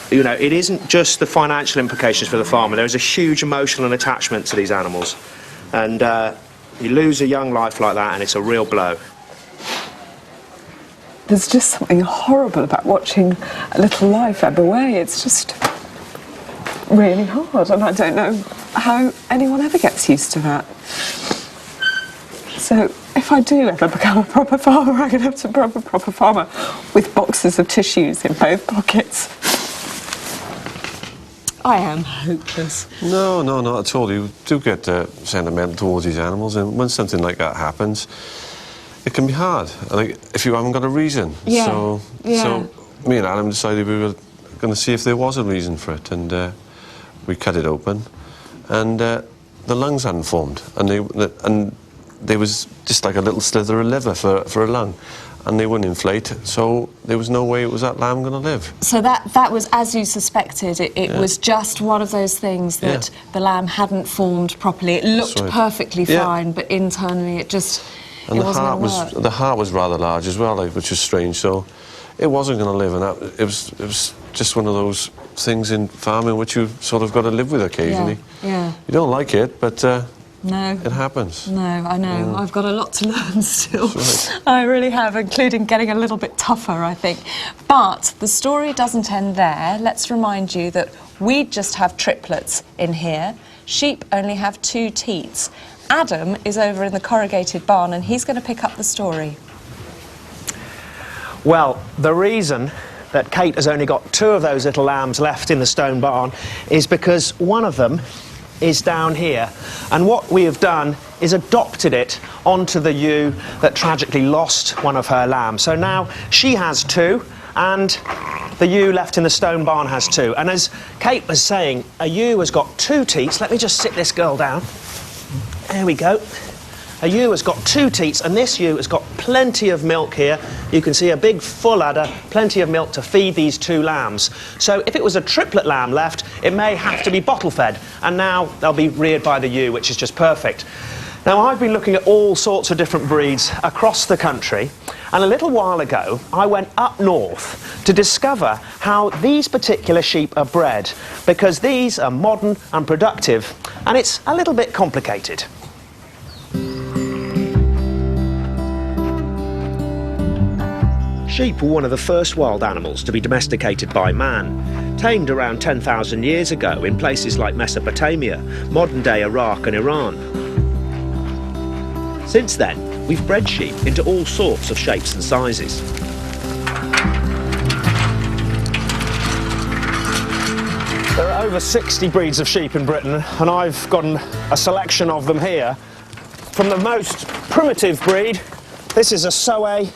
You know, it isn't just the financial implications for the farmer, there is a huge emotional attachment to these animals. And you lose a young life like that and it's a real blow. There's just something horrible about watching a little life ebb away. It's just really hard, and I don't know how anyone ever gets used to that. So if I do ever become a proper farmer, I'm going to have to become a proper farmer with boxes of tissues in both pockets. I am hopeless. No, not at all. You do get sentimental towards these animals, and when something like that happens, it can be hard. Like if you haven't got a reason. Yeah. So me and Adam decided we were going to see if there was a reason for it, and we cut it open, and the lungs hadn't formed, and there was just like a little slither of liver for a lung, and they wouldn't inflate, so there was no way it was that lamb going to live. So that was as you suspected. It was just one of those things that the lamb hadn't formed properly. It looked perfectly fine, but internally it just and it wasn't going to work. The heart was rather large as well, which was strange. So it wasn't going to live, and it was just one of those things in farming which you sort of got to live with occasionally. Yeah. You don't like it, but no. It happens. No, I know. I've got a lot to learn still. Right. I really have, including getting a little bit tougher, I think. But the story doesn't end there. Let's remind you that we just have triplets in here. Sheep only have 2 teats. Adam is over in the corrugated barn and he's going to pick up the story. Well, the reason that Kate has only got 2 of those little lambs left in the stone barn is because one of them is down here, and what we have done is adopted it onto the ewe that tragically lost one of her lambs. So now she has 2 and the ewe left in the stone barn has 2. And as Kate was saying, a ewe has got 2 teats. Let me just sit this girl down. There we go. A ewe has got 2 teats, and this ewe has got plenty of milk here. You can see a big full udder, plenty of milk to feed these 2 lambs. So if it was a triplet lamb left, it may have to be bottle fed, and now they'll be reared by the ewe, which is just perfect. Now, I've been looking at all sorts of different breeds across the country, and a little while ago I went up north to discover how these particular sheep are bred, because these are modern and productive, and it's a little bit complicated. Sheep were one of the first wild animals to be domesticated by man, tamed around 10,000 years ago in places like Mesopotamia, modern-day Iraq and Iran. Since then, we've bred sheep into all sorts of shapes and sizes. There are over 60 breeds of sheep in Britain, and I've got a selection of them here. From the most primitive breed, this is a Soay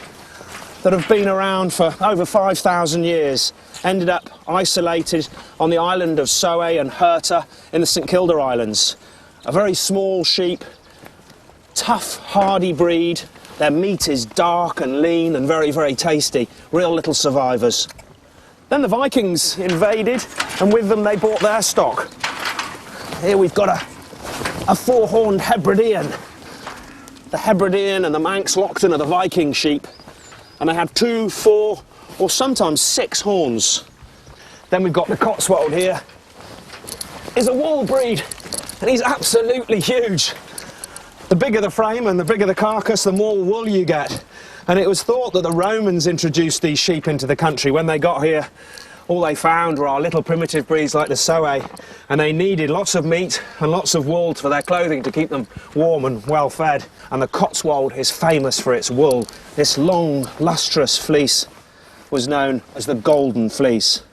that have been around for over 5,000 years, ended up isolated on the island of Soay and Herta in the St Kilda Islands. A very small sheep, tough, hardy breed. Their meat is dark and lean and very, very tasty. Real little survivors. Then the Vikings invaded, and with them they brought their stock. Here we've got a 4-horned Hebridean. The Hebridean and the Manx Lockton are the Viking sheep, and they have 2, 4, or sometimes 6 horns. Then we've got the Cotswold here. He's a wool breed, and he's absolutely huge. The bigger the frame and the bigger the carcass, the more wool you get. And it was thought that the Romans introduced these sheep into the country. When they got here, all they found were our little primitive breeds like the Soay, and they needed lots of meat and lots of wool for their clothing to keep them warm and well fed. And the Cotswold is famous for its wool. This long, lustrous fleece was known as the Golden Fleece.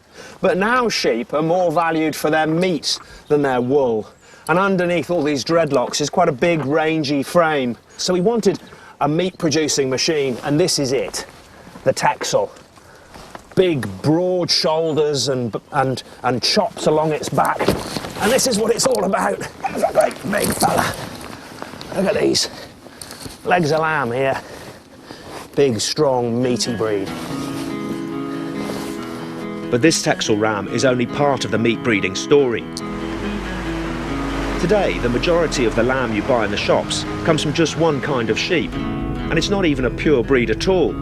But now sheep are more valued for their meat than their wool. And underneath all these dreadlocks is quite a big, rangy frame. So we wanted a meat-producing machine, and this is it, the Texel. Big, broad shoulders and chops along its back. And this is what it's all about. That's a great big fella. Look at these. Legs of lamb here. Big, strong, meaty breed. But this Texel ram is only part of the meat breeding story. Today, the majority of the lamb you buy in the shops comes from just one kind of sheep, and it's not even a pure breed at all,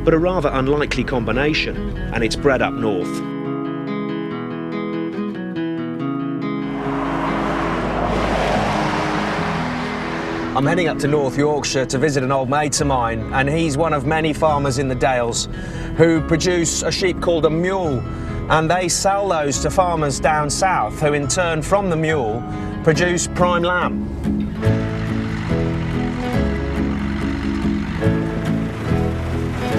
but a rather unlikely combination, and it's bred up north. I'm heading up to North Yorkshire to visit an old mate of mine, and he's one of many farmers in the Dales who produce a sheep called a mule, and they sell those to farmers down south who in turn from the mule produce prime lamb.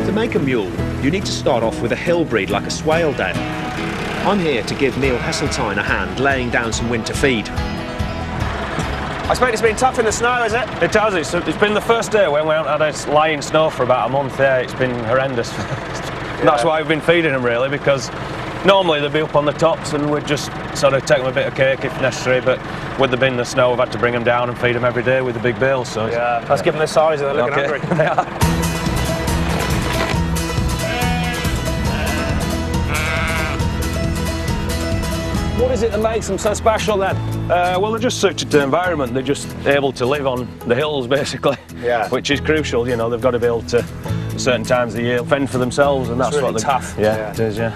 To make a mule, you need to start off with a hill breed like a Swaledale. I'm here to give Neil Hesseltine a hand laying down some winter feed. I expect it's been tough in the snow, is it? It has. It's been the first day when we haven't had a lying snow for about a month. Yeah, it's been horrendous. Yeah. That's why we've been feeding them really, because normally they'd be up on the tops and we'd just sort of take them a bit of cake if necessary, but with there being the snow we've had to bring them down and feed them every day with the big bales. So yeah, let's give them the size and they're looking hungry. They are. What is it that makes them so special then? Well, they're just suited to the environment. They're just able to live on the hills basically, yeah. Which is crucial. You know, they've got to be able to, at certain times of the year, fend for themselves, and that's really what tough. Yeah, it is. Yeah.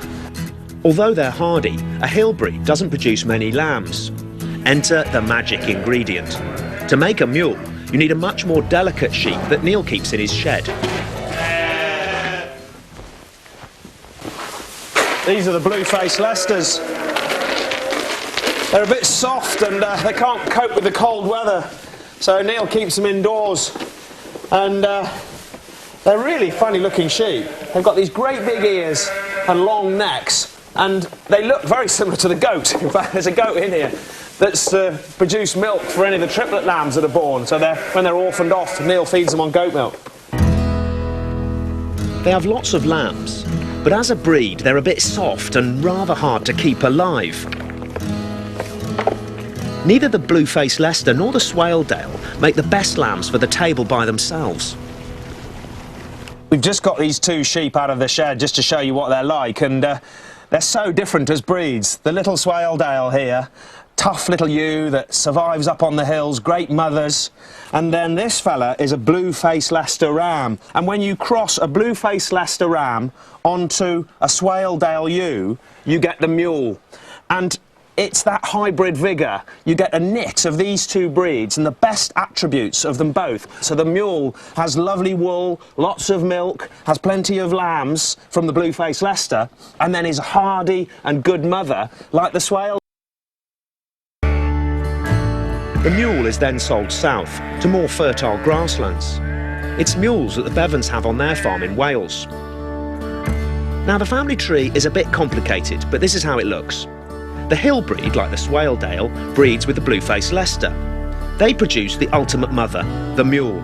Although they're hardy, a hill breed doesn't produce many lambs. Enter the magic ingredient. To make a mule, you need a much more delicate sheep that Neil keeps in his shed. These are the blue-faced Leicesters. They're a bit soft and they can't cope with the cold weather. So Neil keeps them indoors, and they're really funny looking sheep. They've got these great big ears and long necks, and they look very similar to the goat. In fact, there's a goat in here that's produced milk for any of the triplet lambs that are born. So when they're orphaned off, Neil feeds them on goat milk. They have lots of lambs, but as a breed they're a bit soft and rather hard to keep alive. Neither the blue-faced Leicester nor the Swaledale make the best lambs for the table by themselves. We've just got these two sheep out of the shed just to show you what they're like, and they're so different as breeds. The little Swaledale here, tough little ewe that survives up on the hills, great mothers. And then this fella is a blue-faced Leicester ram. And when you cross a blue-faced Leicester ram onto a Swaledale ewe, you get the Mule. And it's that hybrid vigour. You get a knit of these two breeds and the best attributes of them both. So the Mule has lovely wool, lots of milk, has plenty of lambs from the blue-faced Leicester, and then is hardy and good mother like the Swaledale. The Mule is then sold south to more fertile grasslands. It's mules that the Bevins have on their farm in Wales. Now the family tree is a bit complicated, but this is how it looks. The hill breed, like the Swaledale, breeds with the blue-faced Leicester. They produce the ultimate mother, the Mule.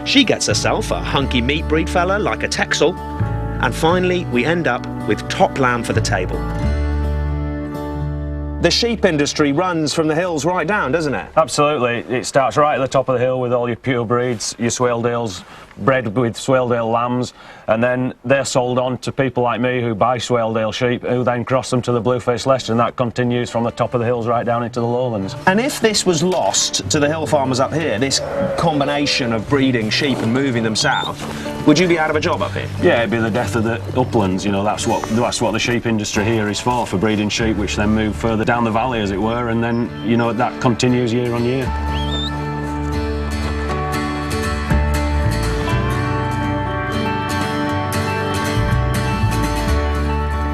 She gets herself a hunky meat breed fella like a Texel, and finally we end up with top lamb for the table. The sheep industry runs from the hills right down, doesn't it? Absolutely. It starts right at the top of the hill with all your pure breeds, your Swaledales, bred with Swaledale lambs, and then they're sold on to people like me who buy Swaledale sheep, who then cross them to the blue-faced Leicester, and that continues from the top of the hills right down into the lowlands. And if this was lost to the hill farmers up here, this combination of breeding sheep and moving them south, would you be out of a job up here? Yeah, it'd be the death of the uplands, you know, that's what the sheep industry here is for breeding sheep, which then move further down the valley, as it were, and then, you know, that continues year on year.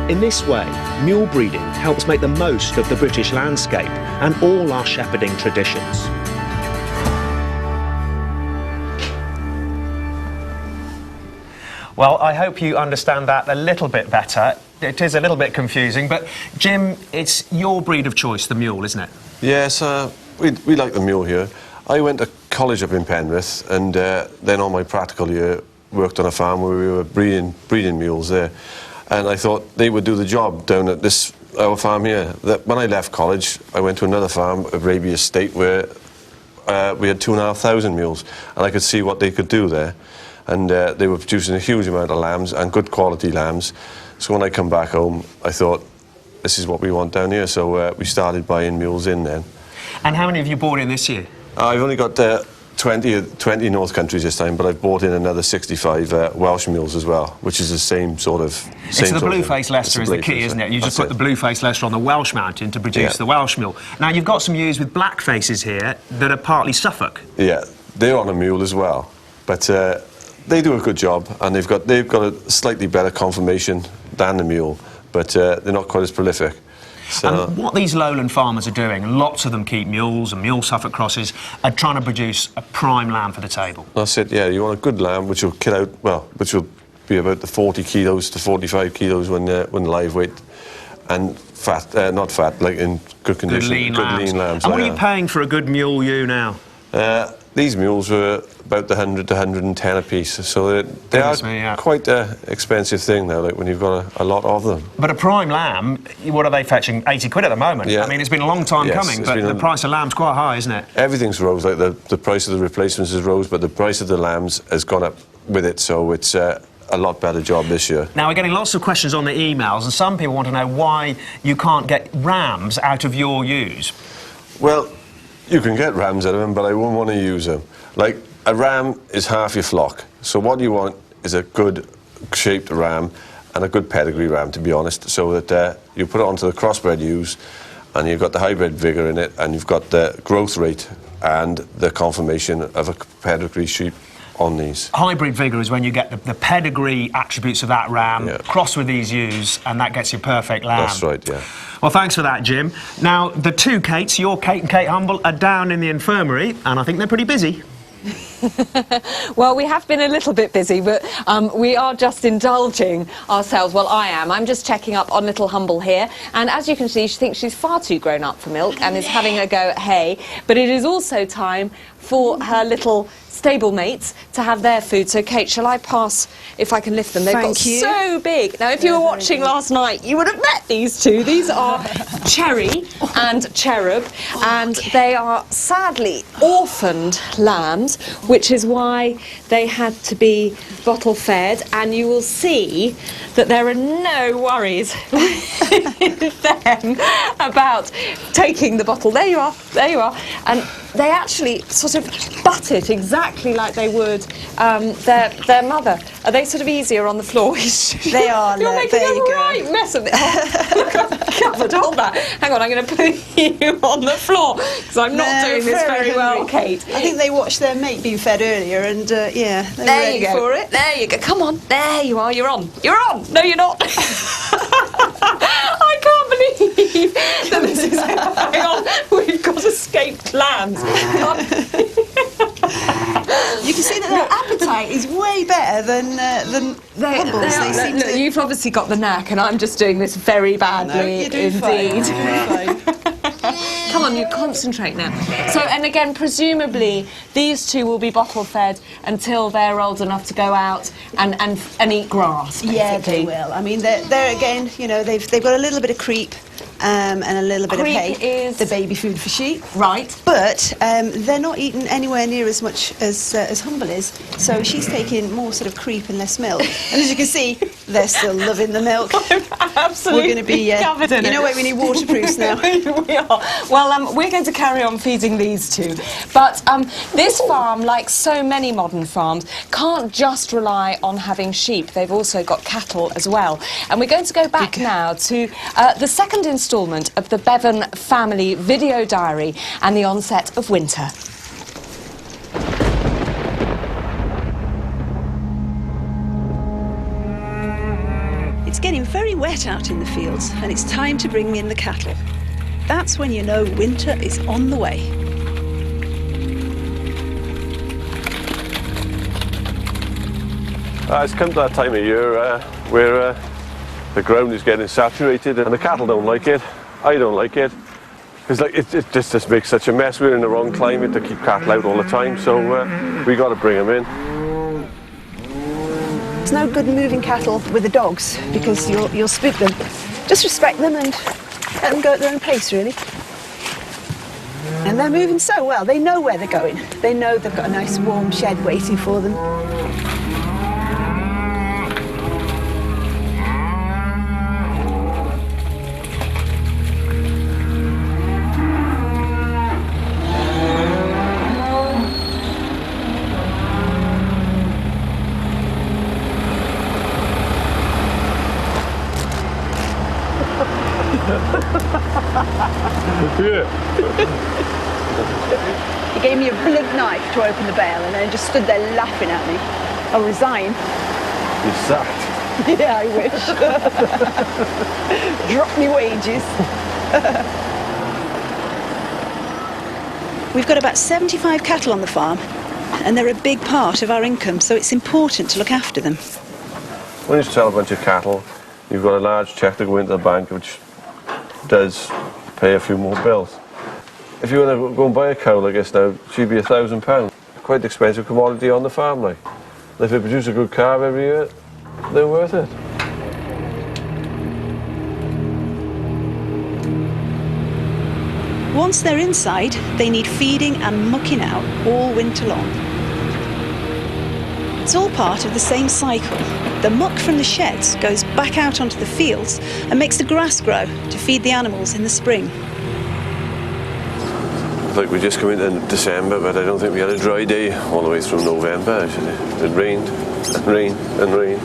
In this way, mule breeding helps make the most of the British landscape and all our shepherding traditions. Well, I hope you understand that a little bit better. It is a little bit confusing, but Jim, it's your breed of choice, the Mule, isn't it? Yes, we like the Mule here. I went to college up in Penrith, and then on my practical year worked on a farm where we were breeding mules there. And I thought they would do the job down at our farm here. When I left college, I went to another farm, Arabia Estate, where we had 2,500 mules, and I could see what they could do there. And they were producing a huge amount of lambs, and good quality lambs. So when I come back home, I thought, this is what we want down here. So we started buying mules in then. And how many have you bought in this year? I've only got 20 North Countries this time, but I've bought in another 65 Welsh mules as well, which is the same sort of... It's the blue-faced Leicester is the key, isn't it? You just put the blue-faced Leicester on the Welsh mountain to produce the Welsh Mule. Now, you've got some ewes with black faces here that are partly Suffolk. Yeah, they're on a mule as well, but they do a good job, and they've got a slightly better conformation than the mule, but they're not quite as prolific. So, and what these lowland farmers are doing, lots of them keep mules and mule Suffolk crosses, are trying to produce a prime lamb for the table. That's it, yeah. You want a good lamb which will kill out, well, which will be about the 40 kilos to 45 kilos when live weight, and fat, not fat, like in good condition. Good lean lambs. And what are you paying for a good mule ewe now? These mules were about the 100 to 110 a piece, so they are quite an expensive thing now, like when you've got a lot of them. But a prime lamb, what are they fetching? 80 quid at the moment. Yeah. I mean, it's been a long time coming, but the price of lamb's quite high, isn't it? Everything's rose, like the price of the replacements has rose, but the price of the lambs has gone up with it, so it's a lot better job this year. Now, we're getting lots of questions on the emails, and some people want to know why you can't get rams out of your ewes. Well, you can get rams out of them, but I wouldn't want to use them. Like, a ram is half your flock, so what you want is a good shaped ram and a good pedigree ram, to be honest, so that you put it onto the crossbred ewes, and you've got the hybrid vigour in it, and you've got the growth rate and the conformation of a pedigree sheep. on these. Hybrid vigour is when you get the pedigree attributes of that ram, crossed with these ewes, and that gets your perfect lamb. That's right, yeah. Well, thanks for that, Jim. Now, the two Kates, your Kate and Kate Humble, are down in the infirmary, and I think they're pretty busy. Well, we have been a little bit busy, but we are just indulging ourselves. Well, I am. I'm just checking up on little Humble here. And as you can see, she thinks she's far too grown up for milk and is having a go at hay. But it is also time for her little stable mates to have their food. So, Kate, shall I pass, if I can lift them? They've got so big. Now, if you were watching last night, you would have met these two. These are Cherry and Cherub, and they are sadly orphaned lambs, which is why they had to be bottle fed. And you will see that there are no worries with them about taking the bottle. There you are, there you are. And they actually sort of butt it exactly like they would their mother. Are they sort of easier on the floor? They are. You're making a right mess of it. Covered, hold that. Hang on, I'm going to put you on the floor because I'm not doing this very well, Kate. I think they watched their mate being fed earlier, and yeah, they were ready for it. There you go. Come on. There you are. You're on. You're on. No, you're not. I can't believe that this is going on. We've got escaped lambs. You can see that their appetite is way better than Humble's. Look, you've obviously got the knack, and I'm just doing this very badly indeed. Come on, you concentrate now. So, and again, presumably, these two will be bottle fed until they're old enough to go out and eat grass, basically. Yeah, they will. I mean, they're again, you know, they've got a little bit of creep. And a little bit of hay. Is the baby food for sheep. Right. But they're not eating anywhere near as much as Humble is, so she's taking more sort of creep and less milk. And as you can see, they're still loving the milk. Absolutely. We're going to be, covered in it. You know what, we need waterproofs now. We are. Well, we're going to carry on feeding these two. But this farm, like so many modern farms, can't just rely on having sheep. They've also got cattle as well. And we're going to go back now to the second instalment of the Bevan family video diary and the onset of winter. It's getting very wet out in the fields, and it's time to bring in the cattle. That's when you know winter is on the way. It's come to that time of year where the ground is getting saturated and the cattle don't like it. I don't like it. Because it just makes such a mess. We're in the wrong climate to keep cattle out all the time, so we got to bring them in. It's no good moving cattle with the dogs because you'll spook them. Just respect them and let them go at their own pace, really. And they're moving so well. They know where they're going. They know they've got a nice warm shed waiting for them. He gave me a big knife to open the bail and then just stood there laughing at me. I'll resign. You're sacked. Yeah, I wish. Drop me wages. We've got about 75 cattle on the farm, and they're a big part of our income, so it's important to look after them. When you sell a bunch of cattle, you've got a large cheque to go into the bank, which does pay a few more bills. If you want to go and buy a cow like this now, she'd be £1,000. Quite expensive commodity on the farm, like. And if they produce a good calf every year, they're worth it. Once they're inside, they need feeding and mucking out all winter long. It's all part of the same cycle. The muck from the sheds goes back out onto the fields and makes the grass grow to feed the animals in the spring. Like we just come into December, but I don't think we had a dry day all the way through November, actually. It rained and rained and rained.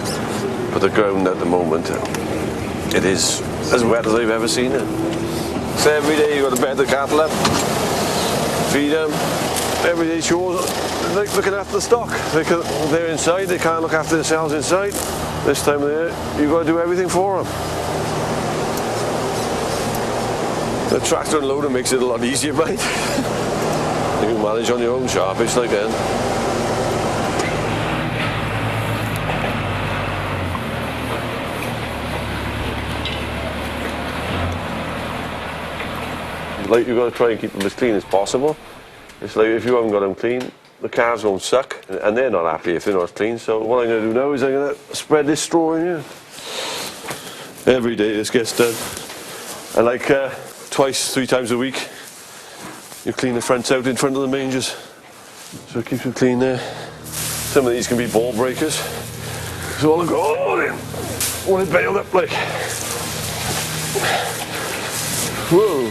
But the ground at the moment, it is as wet as I've ever seen it. So every day you've got to bed the cattle up, feed them, everyday chores, like looking after the stock. They're inside, they can't look after themselves inside. This time of year, you've got to do everything for them. The tractor unloader makes it a lot easier, mate. You can manage on your own sharpish like then. Like, you've got to try and keep them as clean as possible. It's like if you haven't got them clean, the calves won't suck, and they're not happy if they're not clean. So what I'm going to do now is I'm going to spread this straw in here. Every day this gets done. And like twice, 3 times a week, you clean the fronts out in front of the mangers. So it keeps them clean there. Some of these can be ball breakers. So all I go, all it bailed up like. Whoa.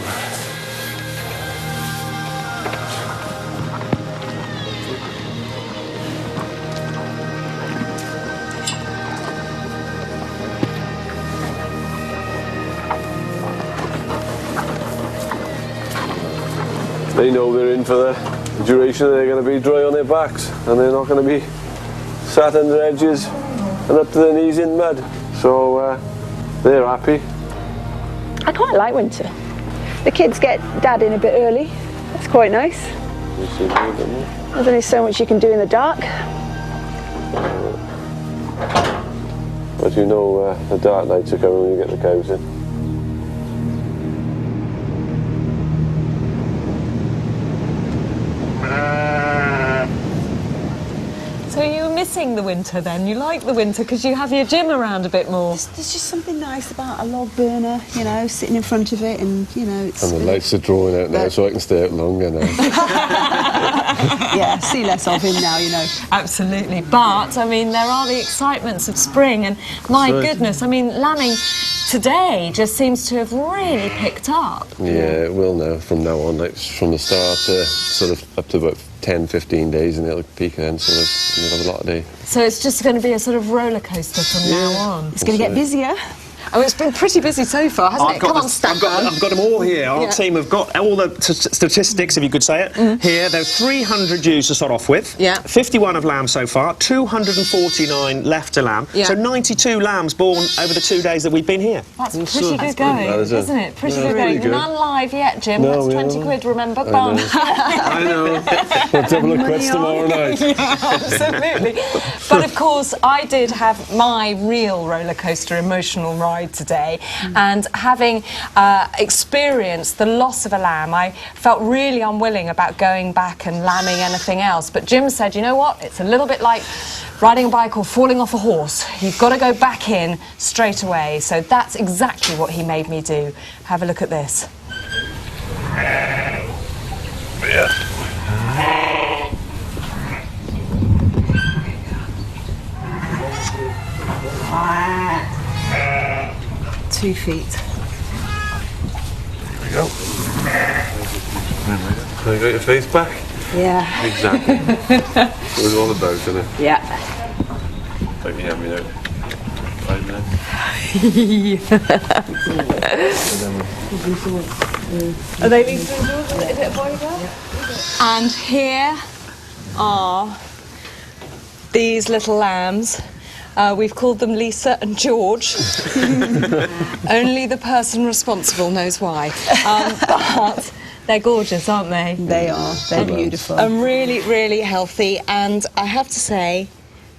They know they're in for the duration. They're going to be dry on their backs, and they're not going to be sat under edges and up to their knees in mud. So they're happy. I quite like winter. The kids get Dad in a bit early. That's quite nice. There's only so much you can do in the dark. But you know the dark nights are coming when you get the cows in. So you were missing the winter then? You like the winter because you have your gym around a bit more? There's just something nice about a log burner, you know, sitting in front of it, and you know, it's. And the lights are drawing out now, so I can stay out longer now. Yeah, see less of him now, you know. Absolutely. But I mean, there are the excitements of spring, and my goodness, I mean, lambing today just seems to have really picked up. Yeah, it will now, from now on, like from the start to sort of up to about 10-15 days, and it'll peak then, sort of, and you'll have a lot of day. So it's just going to be a sort of roller coaster from now on. It's going to get busier. Oh, it's been pretty busy so far, hasn't it? Come on, Stefan. I've got them all here. Our team have got all the statistics, if you could say it, here. There are 300 ewes to start off with. Yeah. 51 of lambs so far, 249 left to lamb. Yeah. So 92 lambs born over the 2 days that we've been here. That's pretty good going, isn't it? Pretty good really going. good. None live yet, Jim. No, That's 20 quid, remember? I Bum. know. I know. We'll double the quits tomorrow night. Absolutely. But of course, I did have my real roller coaster emotional ride today. And having experienced the loss of a lamb, I felt really unwilling about going back and lambing anything else. But Jim said, you know what, it's a little bit like riding a bike or falling off a horse. You've got to go back in straight away. So that's exactly what he made me do. Have a look at this. Yeah. 2 feet. There we go. Can I get your face back? Yeah. Exactly. It was all about, isn't it? Yeah. Take me out. 5 minutes. Are they these indoors? Is it a boy there? And here are these little lambs. We've called them Lisa and George. Only the person responsible knows why. But they're gorgeous, aren't they? They are. They're beautiful. And really, really healthy. And I have to say,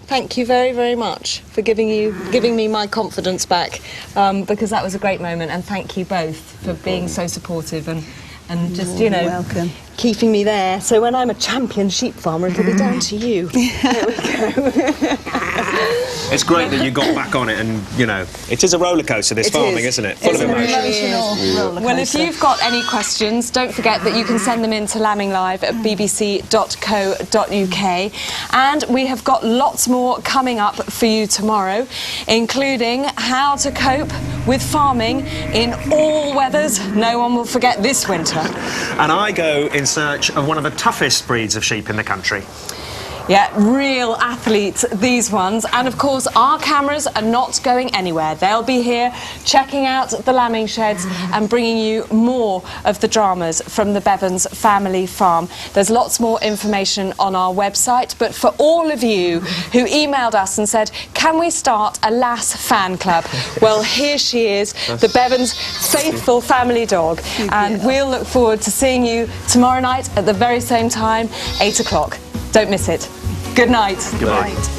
thank you very, very much for giving me my confidence back, because that was a great moment. And thank you both for being so supportive and just, you know, welcome. Keeping me there. So when I'm a champion sheep farmer, it'll be down to you. There we go. It's great that you got back on it, and, you know, it is a roller coaster, this farming, isn't it? Full of emotion. Well, if you've got any questions, don't forget that you can send them in to lambinglive@bbc.co.uk. And we have got lots more coming up for you tomorrow, including how to cope with farming in all weathers. No one will forget this winter. And I go in search of one of the toughest breeds of sheep in the country. Yeah, real athletes, these ones. And of course, our cameras are not going anywhere. They'll be here checking out the lambing sheds and bringing you more of the dramas from the Bevans family farm. There's lots more information on our website, but for all of you who emailed us and said, can we start a Lass fan club? Well, here she is, the Bevans' faithful family dog. And we'll look forward to seeing you tomorrow night at the very same time, 8 o'clock. Don't miss it. Good night. Good night.